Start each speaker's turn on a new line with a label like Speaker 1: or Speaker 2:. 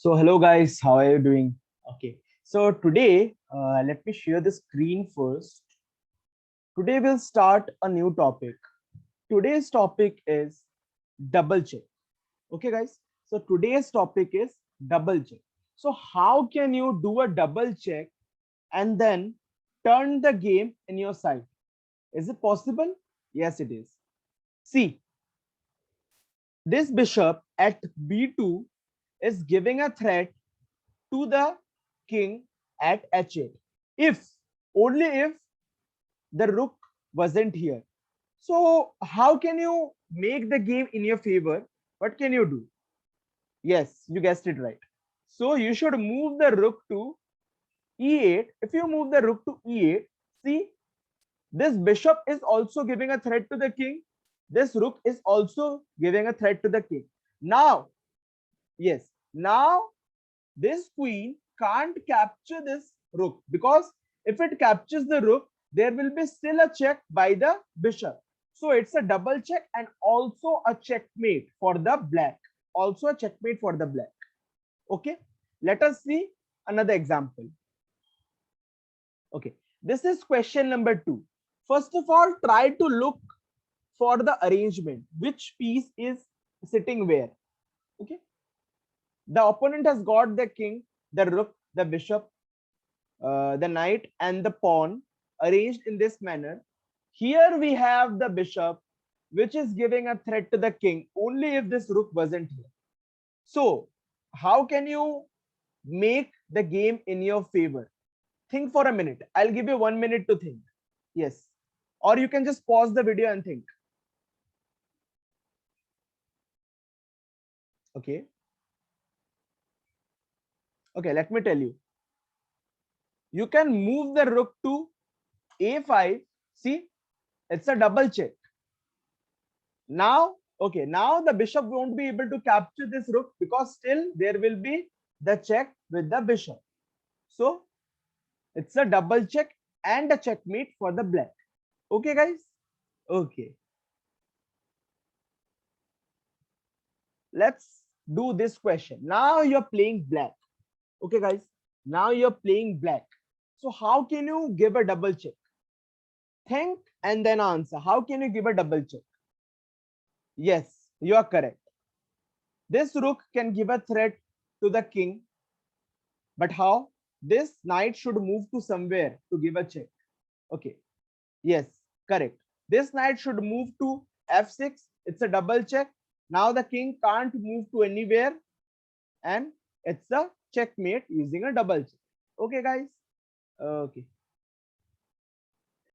Speaker 1: So hello guys, how are you doing? Okay, so today let me share the screen first. Today we'll start a new topic. Today's topic is double check. Okay guys, so today's topic is double check. So how can you do a double check and then turn the game in your side? Is it possible? Yes, it is. See, this bishop at b2 is giving a threat to the king at h8 if only if the rook wasn't here. So how can you make the game in your favor? What can you do? Yes, you guessed it right. So you should move the rook to e8. If you move the rook to e8, see, this bishop is also giving a threat to the king. This rook is also giving a threat to the king. Now, yes, now this queen can't capture this rook, because if it captures the rook, there will be still a check by the bishop. So it's a double check and also a checkmate for the black. Also a checkmate for the black. Okay, let us see another example. Okay, this is question number 2. First of all, try to look for the arrangement. Which piece is sitting where? Okay, the opponent has got the king, the rook, the bishop, the knight and the pawn arranged in this manner. Here we have the bishop, which is giving a threat to the king only if this rook wasn't here. So how can you make the game in your favor? Think for a minute. I'll give you 1 minute to think. Yes. Or you can just pause the video and think. Okay. Okay, let me tell you. You can move the rook to a5. See, it's a double check. Now, okay, now the bishop won't be able to capture this rook because still there will be the check with the bishop. So it's a double check and a checkmate for the black. Okay, guys? Okay. Let's do this question. Now you're playing black. Okay, guys? Now you're playing black. So how can you give a double check? Think and then answer. How can you give a double check? Yes, you are correct. This rook can give a threat to the king. But how? This knight should move to somewhere to give a check. Okay. Yes, correct. This knight should move to f6. It's a double check. Now the king can't move to anywhere. And it's a checkmate using a double check. Okay, guys. Okay.